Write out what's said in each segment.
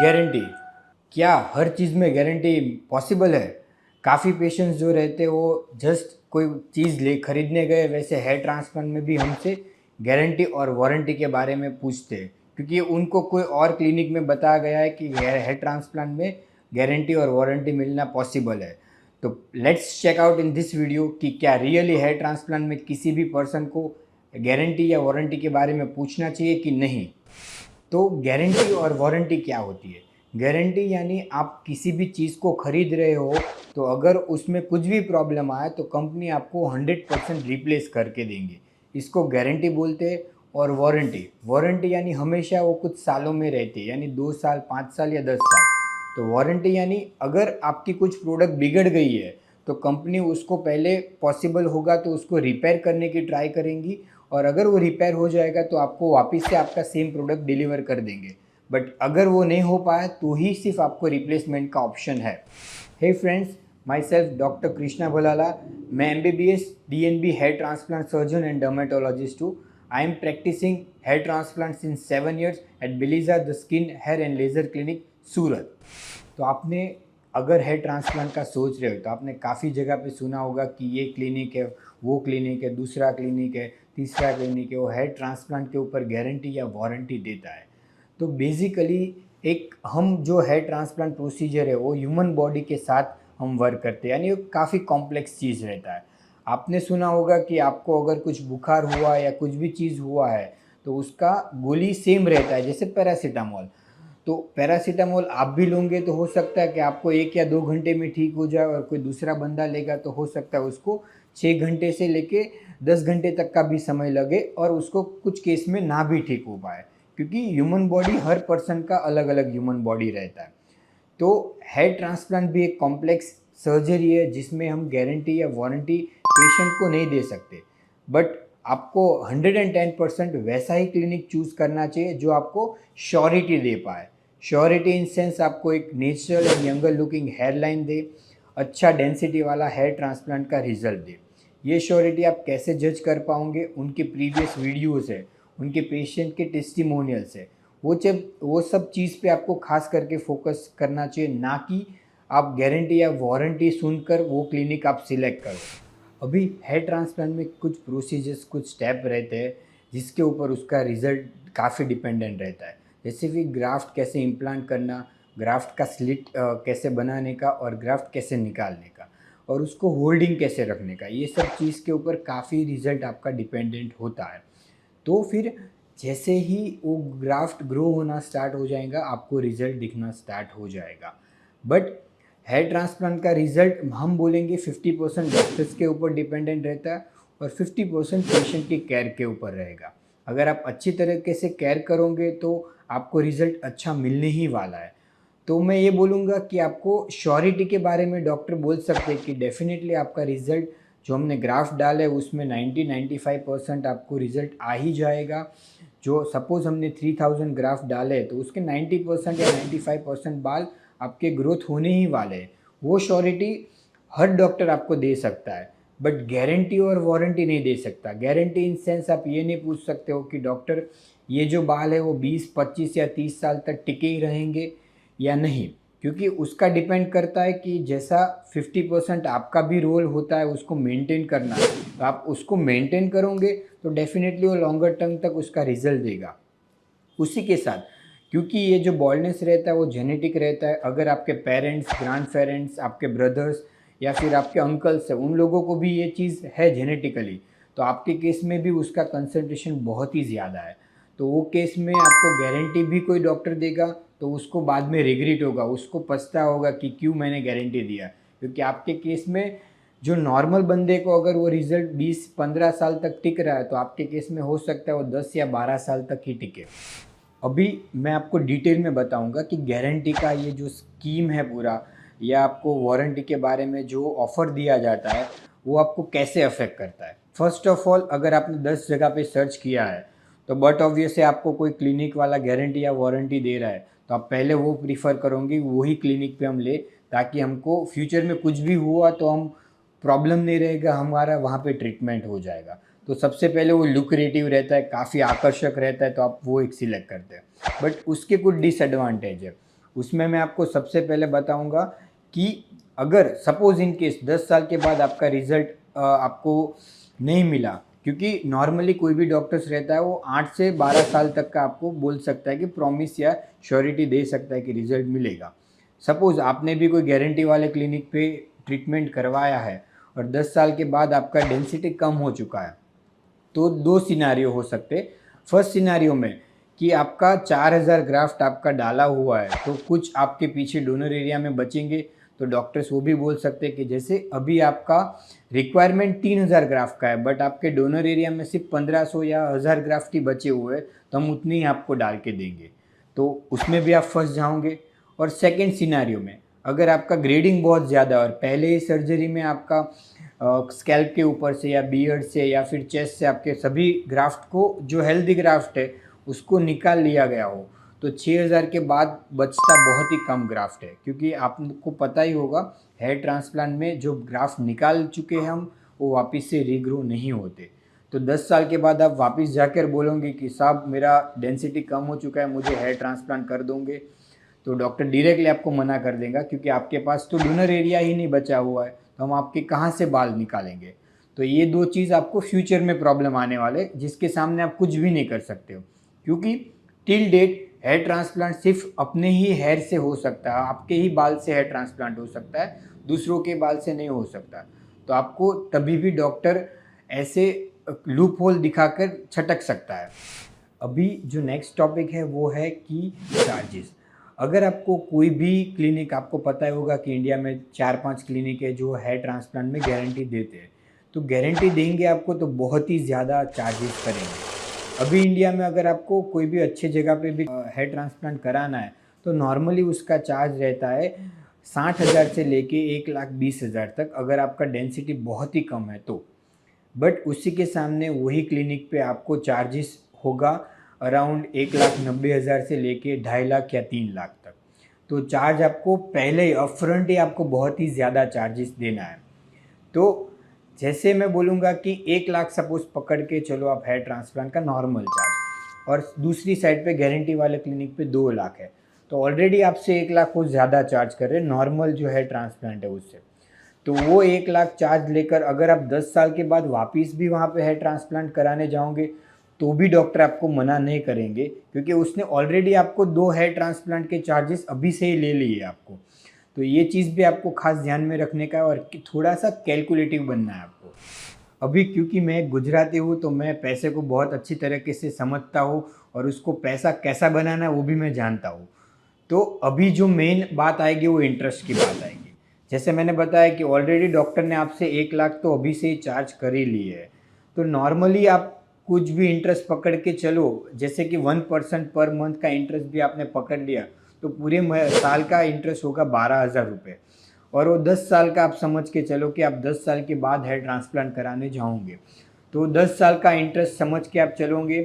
Guarantee, क्या हर चीज़ में guarantee possible है? काफ़ी पेशेंट्स जो रहते हैं वो जस्ट कोई चीज़ ले खरीदने गए, वैसे हेयर ट्रांसप्लांट में भी हमसे गारंटी और वारंटी के बारे में पूछते हैं, क्योंकि उनको कोई और क्लिनिक में बताया गया है कि हेयर ट्रांसप्लांट में गारंटी और वारंटी मिलना पॉसिबल है। तो let's check out in this video कि क्या रियली हेयर ट्रांसप्लांट में किसी भी पर्सन को गारंटी या वारंटी के बारे में पूछना चाहिए कि नहीं। तो गारंटी और वारंटी क्या होती है? गारंटी यानी आप किसी भी चीज़ को खरीद रहे हो, तो अगर उसमें कुछ भी प्रॉब्लम आए तो कंपनी आपको 100% रिप्लेस करके देंगे, इसको गारंटी बोलते हैं। और वारंटी, वारंटी यानी हमेशा वो कुछ सालों में रहती है, यानी 2 साल, 5 साल या 10 साल। तो वारंटी यानी अगर आपकी कुछ प्रोडक्ट बिगड़ गई है तो कंपनी उसको पहले पॉसिबल होगा तो उसको रिपेयर करने की ट्राई करेंगी, और अगर वो रिपेयर हो जाएगा तो आपको वापस से आपका सेम प्रोडक्ट डिलीवर कर देंगे। बट अगर वो नहीं हो पाया तो ही सिर्फ आपको रिप्लेसमेंट का ऑप्शन है। Hey friends, myself doctor Krishna Bholala. मैं MBBS DNB hair transplant surgeon and dermatologist हूँ। I am practising hair transplant since 7 years at Belleza the skin hair and laser clinic, Surat. तो आपने अगर हेयर ट्रांसप्लांट का सोच रहे हो तो आपने काफ़ी जगह पे सुना होगा कि ये क्लिनिक है, वो क्लिनिक है, दूसरा क्लिनिक है, तीसरा क्लिनिक है, वो हेयर ट्रांसप्लांट के ऊपर गारंटी या वारंटी देता है। तो बेसिकली एक हम जो हेयर ट्रांसप्लांट प्रोसीजर है वो ह्यूमन बॉडी के साथ हम वर्क करते हैं, यानी काफ़ी कॉम्प्लेक्स चीज़ रहता है। आपने सुना होगा कि आपको अगर कुछ बुखार हुआ या कुछ भी चीज़ हुआ है तो उसका गोली सेम रहता है, जैसे पैरासीटामोल। तो पैरासीटामोल आप भी लोगे तो हो सकता है कि आपको 1 या 2 घंटे में ठीक हो जाए, और कोई दूसरा बंदा लेगा तो हो सकता है उसको 6 घंटे से लेके 10 घंटे तक का भी समय लगे, और उसको कुछ केस में ना भी ठीक हो पाए, क्योंकि ह्यूमन बॉडी, हर पर्सन का अलग अलग ह्यूमन बॉडी रहता है। तो हेयर ट्रांसप्लांट भी एक कॉम्प्लेक्स सर्जरी है जिसमें हम गारंटी या वारंटी पेशेंट को नहीं दे सकते। बट आपको 110% वैसा ही क्लिनिक चूज़ करना चाहिए जो आपको श्योरिटी दे पाए। श्योरिटी इन सेंस आपको एक natural and younger looking hair line दे, अच्छा डेंसिटी वाला हेयर ट्रांसप्लांट का रिजल्ट दे। ये श्योरिटी आप कैसे जज कर पाओगे? उनके प्रीवियस वीडियोज़ है, उनके पेशेंट के टेस्टिमोनियल्स है, वो सब चीज़ पे आपको खास करके फोकस करना चाहिए, ना कि आप गारंटी या वारंटी सुनकर वो क्लिनिक आप सिलेक्ट करो। अभी हेयर ट्रांसप्लांट में कुछ प्रोसीजर्स, कुछ स्टेप रहते हैं जिसके ऊपर उसका रिज़ल्ट काफ़ी डिपेंडेंट रहता है। जैसे कि ग्राफ्ट कैसे इम्प्लांट करना, ग्राफ्ट का स्लिट कैसे बनाने का, और ग्राफ्ट कैसे निकालने का, और उसको होल्डिंग कैसे रखने का, ये सब चीज़ के ऊपर काफ़ी रिज़ल्ट आपका डिपेंडेंट होता है। तो फिर जैसे ही वो ग्राफ्ट ग्रो होना स्टार्ट हो जाएगा, आपको रिज़ल्ट दिखना स्टार्ट हो जाएगा। बट हेयर ट्रांसप्लांट का रिज़ल्ट हम बोलेंगे 50% डॉक्टर्स के ऊपर डिपेंडेंट रहता है, और 50% पेशेंट की केयर के ऊपर रहेगा। अगर आप अच्छी तरीके से केयर करोगे तो आपको रिज़ल्ट अच्छा मिलने ही वाला है। तो मैं ये बोलूँगा कि आपको श्योरिटी के बारे में डॉक्टर बोल सकते हैं कि डेफ़िनेटली आपका रिज़ल्ट, जो हमने ग्राफ डाला है उसमें 90-95% आपको रिज़ल्ट आ ही जाएगा। जो सपोज़ हमने 3000 ग्राफ डाले तो उसके 90% या 95% बाल आपके ग्रोथ होने ही वाले हैं। वो श्योरिटी हर डॉक्टर आपको दे सकता है, बट गारंटी और वारंटी नहीं दे सकता। गारंटी इन सेंस आप ये नहीं पूछ सकते हो कि डॉक्टर ये जो बाल है वो 20, 25 या 30 साल तक टिके ही रहेंगे या नहीं, क्योंकि उसका डिपेंड करता है कि जैसा 50% आपका भी रोल होता है उसको मेंटेन करना, तो आप उसको मेंटेन करोगे तो डेफिनेटली वो लॉन्गर टर्म तक उसका रिजल्ट देगा। उसी के साथ, क्योंकि ये जो बॉल्डनेस रहता है वो जेनेटिक रहता है, अगर आपके पेरेंट्स, ग्रैंड पेरेंट्स, आपके ब्रदर्स या फिर आपके अंकल्स है, उन लोगों को भी ये चीज़ है जेनेटिकली, तो आपके केस में भी उसका कंसंट्रेशन बहुत ही ज़्यादा है। तो वो केस में आपको गारंटी भी कोई डॉक्टर देगा तो उसको बाद में रिग्रेट होगा, उसको पछता होगा कि क्यों मैंने गारंटी दिया, क्योंकि आपके केस में जो नॉर्मल बंदे को अगर वो रिज़ल्ट 20-15 साल तक टिक रहा है, तो आपके केस में हो सकता है वो 10 या 12 साल तक ही टिके। अभी मैं आपको डिटेल में बताऊंगा कि गारंटी का ये जो स्कीम है पूरा, या आपको वारंटी के बारे में जो ऑफ़र दिया जाता है वो आपको कैसे अफेक्ट करता है। फर्स्ट ऑफ ऑल, अगर आपने 10 जगह पे सर्च किया है तो बट ऑब्वियस है आपको कोई क्लिनिक वाला गारंटी या वारंटी दे रहा है तो आप पहले वो प्रीफर करोगे वही क्लिनिक पे हम ले, ताकि हमको फ्यूचर में कुछ भी हुआ तो हम प्रॉब्लम नहीं रहेगा, हमारा वहाँ पे ट्रीटमेंट हो जाएगा। तो सबसे पहले वो लुक्रेटिव रहता है, काफ़ी आकर्षक रहता है, तो आप वो एक सिलेक्ट करते हैं। बट उसके कुछ डिसएडवांटेज है। उसमें मैं आपको सबसे पहले बताऊंगा कि अगर सपोज इन केस 10 साल के बाद आपका रिजल्ट आपको नहीं मिला, क्योंकि नॉर्मली कोई भी डॉक्टर्स रहता है वो 8 से 12 साल तक का आपको बोल सकता है कि प्रॉमिस या श्योरिटी दे सकता है कि रिजल्ट मिलेगा। सपोज आपने भी कोई गारंटी वाले क्लिनिक पे ट्रीटमेंट करवाया है और 10 साल के बाद आपका डेंसिटी कम हो चुका है, तो दो सिनारियो हो सकते। फर्स्ट सिनारियो में कि आपका 4000 ग्राफ्ट आपका डाला हुआ है, तो कुछ आपके पीछे डोनर एरिया में बचेंगे, तो डॉक्टर्स वो भी बोल सकते हैं कि जैसे अभी आपका रिक्वायरमेंट 3000 ग्राफ्ट का है बट आपके डोनर एरिया में सिर्फ 1500 या 1000 ग्राफ्ट ही बचे हुए हैं, तो हम उतनी ही आपको डाल के देंगे, तो उसमें भी आप फंस जाओगे। और सेकेंड सिनारियो में अगर आपका ग्रेडिंग बहुत ज़्यादा और पहले ही सर्जरी में आपका स्कैल्प के ऊपर से या बियर्ड से या फिर चेस्ट से आपके सभी ग्राफ्ट को, जो हेल्दी ग्राफ्ट है उसको निकाल लिया गया हो, तो 6000 के बाद बचता बहुत ही कम ग्राफ्ट है, क्योंकि आपको पता ही होगा हेयर ट्रांसप्लांट में जो ग्राफ्ट निकाल चुके हैं हम वो वापस से रीग्रो नहीं होते। तो 10 साल के बाद आप वापस जाकर बोलोगे कि साहब मेरा डेंसिटी कम हो चुका है, मुझे हेयर ट्रांसप्लांट कर दोगे, तो डॉक्टर डायरेक्टली आपको मना कर देगा, क्योंकि आपके पास तो डोनर एरिया ही नहीं बचा हुआ है, तो हम आपके कहाँ से बाल निकालेंगे। तो ये दो चीज़ आपको फ्यूचर में प्रॉब्लम आने वाले, जिसके सामने आप कुछ भी नहीं कर सकते हो, क्योंकि टिल डेट हेयर ट्रांसप्लांट सिर्फ अपने ही हेयर से हो सकता है, आपके ही बाल से हेयर ट्रांसप्लांट हो सकता है, दूसरों के बाल से नहीं हो सकता। तो आपको तभी भी डॉक्टर ऐसे लूप होल दिखाकर छटक सकता है। अभी जो नेक्स्ट टॉपिक है वो है कि चार्जेस। अगर आपको कोई भी क्लिनिक, आपको पता ही होगा कि इंडिया में 4-5 क्लिनिक है जो हेयर ट्रांसप्लांट में गारंटी देते हैं, तो गारंटी देंगे आपको तो बहुत ही ज़्यादा चार्जेस करेंगे। अभी इंडिया में अगर आपको कोई भी अच्छे जगह पे भी हेयर ट्रांसप्लांट कराना है, तो नॉर्मली उसका चार्ज रहता है 60,000 से लेके 1,20,000 तक, अगर आपका डेंसिटी बहुत ही कम है तो। बट उसी के सामने वही क्लिनिक पे आपको चार्जेस होगा अराउंड 1,90,000 से लेके 2.5 लाख या 3 लाख तक। तो चार्ज आपको पहले ही अपफ्रंट ही आपको बहुत ही ज़्यादा चार्जेस देना है। तो जैसे मैं बोलूँगा कि 1 लाख सपोज पकड़ के चलो आप हेयर ट्रांसप्लांट का नॉर्मल चार्ज, और दूसरी साइड पे गारंटी वाले क्लिनिक पे 2 लाख है, तो ऑलरेडी आपसे 1 लाख वो ज़्यादा चार्ज कर रहे हैं नॉर्मल जो हेयर ट्रांसप्लांट है उससे। तो वो 1 लाख चार्ज लेकर अगर आप 10 साल के बाद वापस भी वहाँ पे हेयर ट्रांसप्लांट कराने जाओगे, तो भी डॉक्टर आपको मना नहीं करेंगे, क्योंकि उसने ऑलरेडी आपको 2 हेयर ट्रांसप्लांट के चार्जेस अभी से ही ले लिए आपको। तो ये चीज़ भी आपको खास ध्यान में रखने का है और थोड़ा सा कैलकुलेटिव बनना है आपको। अभी क्योंकि मैं गुजराती हूँ तो मैं पैसे को बहुत अच्छी तरीके से समझता हूँ और उसको पैसा कैसा बनाना है वो भी मैं जानता हूँ। तो अभी जो मेन बात आएगी वो इंटरेस्ट की बात आएगी। जैसे मैंने बताया कि ऑलरेडी डॉक्टर ने आपसे 1 लाख तो अभी से ही चार्ज कर ही लिए है, तो नॉर्मली आप कुछ भी इंटरेस्ट पकड़ के चलो, जैसे कि 1% पर मंथ का इंटरेस्ट भी आपने पकड़ लिया, तो पूरे साल का इंटरेस्ट होगा 12,000 रुपये। और वो 10 साल का आप समझ के चलो कि आप 10 साल के बाद हेयर ट्रांसप्लांट कराने जाओगे, तो 10 साल का इंटरेस्ट समझ के आप चलोगे,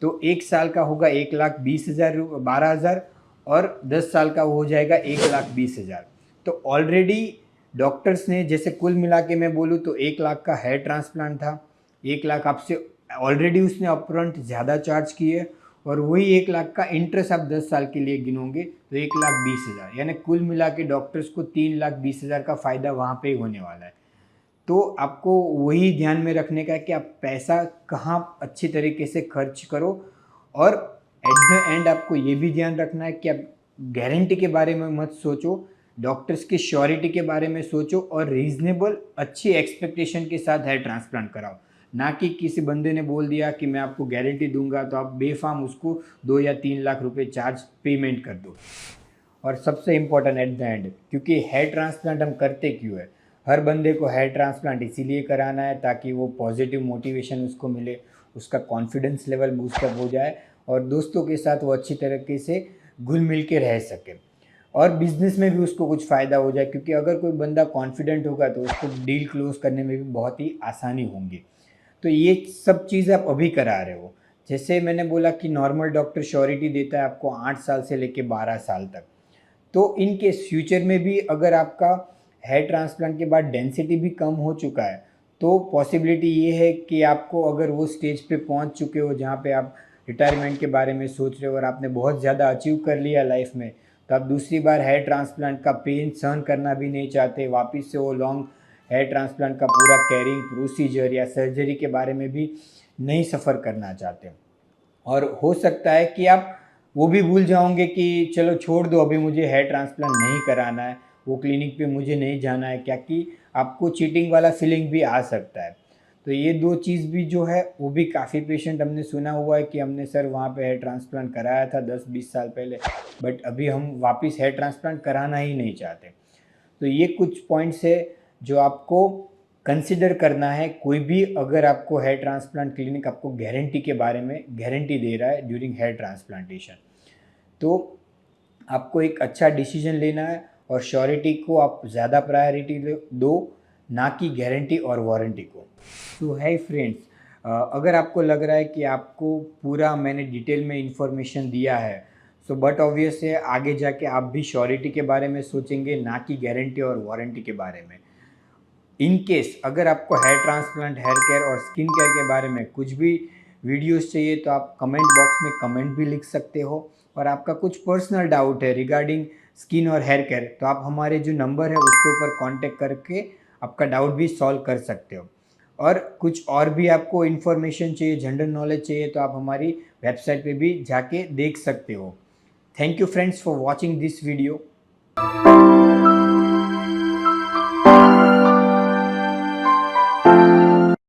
तो 1 साल का होगा 1,20,000 12,000, और 10 साल का हो जाएगा 1,20,000। तो ऑलरेडी डॉक्टर्स ने, जैसे कुल मिला के मैं बोलूँ तो 1 लाख का हेयर ट्रांसप्लांट था, 1 लाख आपसे ऑलरेडी उसने अपफ्रंट ज़्यादा चार्ज किए, और वही 1 लाख का इंटरेस्ट आप 10 साल के लिए गिनोगे तो 1,20,000, यानी कुल मिला के डॉक्टर्स को 3,20,000 का फ़ायदा वहाँ पे ही होने वाला है। तो आपको वही ध्यान में रखने का है कि आप पैसा कहाँ अच्छी तरीके से खर्च करो, और एट द एंड आपको ये भी ध्यान रखना है कि आप गारंटी के बारे में मत सोचो, डॉक्टर्स की श्योरिटी के बारे में सोचो, और रीजनेबल अच्छी एक्सपेक्टेशन के साथ हेयर ट्रांसप्लांट कराओ। ना कि किसी बंदे ने बोल दिया कि मैं आपको गारंटी दूंगा तो आप बेफाम उसको 2 या 3 लाख रुपए चार्ज पेमेंट कर दो। और सबसे इम्पोर्टेंट एट द एंड, क्योंकि हेयर ट्रांसप्लांट हम करते क्यों है, हर बंदे को हेयर ट्रांसप्लांट इसीलिए कराना है ताकि वो पॉजिटिव मोटिवेशन उसको मिले, उसका कॉन्फिडेंस लेवल बूस्टअप हो जाए, और दोस्तों के साथ वो अच्छी तरीके से घुल मिल के रह सके, और बिजनेस में भी उसको कुछ फ़ायदा हो जाए, क्योंकि अगर कोई बंदा कॉन्फिडेंट होगा तो उसको डील क्लोज करने में भी बहुत ही आसानी होंगी। तो ये सब चीज़ आप अभी करा रहे हो। जैसे मैंने बोला कि नॉर्मल डॉक्टर श्योरिटी देता है आपको 8 साल से लेके 12 साल तक, तो इन केस फ्यूचर में भी अगर आपका हेयर ट्रांसप्लांट के बाद डेंसिटी भी कम हो चुका है, तो पॉसिबिलिटी ये है कि आपको, अगर वो स्टेज पे पहुंच चुके हो जहाँ पे आप रिटायरमेंट के बारे में सोच रहे हो और आपने बहुत ज़्यादा अचीव कर लिया लाइफ में, तो आप दूसरी बार हेयर ट्रांसप्लांट का पेन सहन करना भी नहीं चाहते, वापस से वो लॉन्ग हेयर ट्रांसप्लांट का पूरा कैरिंग प्रोसीजर या सर्जरी के बारे में भी नहीं सफ़र करना चाहते। और हो सकता है कि आप वो भी भूल जाओगे कि चलो छोड़ दो, अभी मुझे हेयर ट्रांसप्लांट नहीं कराना है, वो क्लिनिक पे मुझे नहीं जाना है, क्या कि आपको चीटिंग वाला फीलिंग भी आ सकता है। तो ये दो चीज़ भी जो है वो भी काफ़ी पेशेंट हमने सुना हुआ है कि हमने सर वहाँ पे हेयर ट्रांसप्लांट कराया था 10-20 साल पहले, बट अभी हम वापस हेयर ट्रांसप्लांट कराना ही नहीं चाहते। तो ये कुछ पॉइंट्स है जो आपको कंसिडर करना है। कोई भी अगर आपको हेयर ट्रांसप्लांट क्लिनिक आपको गारंटी के बारे में गारंटी दे रहा है ड्यूरिंग हेयर ट्रांसप्लांटेशन, तो आपको एक अच्छा डिसीजन लेना है और श्योरिटी को आप ज़्यादा प्रायोरिटी दो, ना कि गारंटी और वारंटी को। तो है फ्रेंड्स, अगर आपको लग रहा है कि आपको पूरा मैंने डिटेल में इंफॉर्मेशन दिया है, सो बट ऑब्वियस है आगे जाके आप भी श्योरिटी के बारे में सोचेंगे, ना कि गारंटी और वारंटी के बारे में। इन केस अगर आपको हेयर ट्रांसप्लांट, हेयर केयर और स्किन केयर के बारे में कुछ भी वीडियोस चाहिए तो आप कमेंट बॉक्स में कमेंट भी लिख सकते हो। और आपका कुछ पर्सनल डाउट है रिगार्डिंग स्किन और हेयर केयर, तो आप हमारे जो नंबर है उसके ऊपर कांटेक्ट करके आपका डाउट भी सॉल्व कर सकते हो। और कुछ और भी आपको इन्फॉर्मेशन चाहिए, जनरल नॉलेज चाहिए, तो आप हमारी वेबसाइट पे भी जाके देख सकते हो। Thank you friends for watching this video.